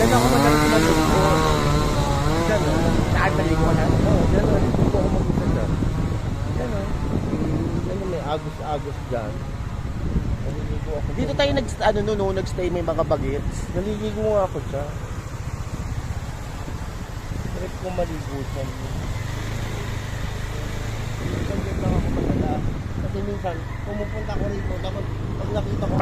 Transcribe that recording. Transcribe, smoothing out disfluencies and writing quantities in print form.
Diyan ako madalas maligo. Diyan o. Saan maligo ka na? Oo, diyan o. Dito ako mag-isa dyan. Diyan o. Diyan o, may agos-agos dyan. Naliligo ako. Dito tayo nag-stay may mga bagets. Naliligo nga ako dyan. Trip ko maligo dyan. Minsan dyan lang ako madalas. Kasi minsan, pumupunta ko rito. Tapos pag nakita ko,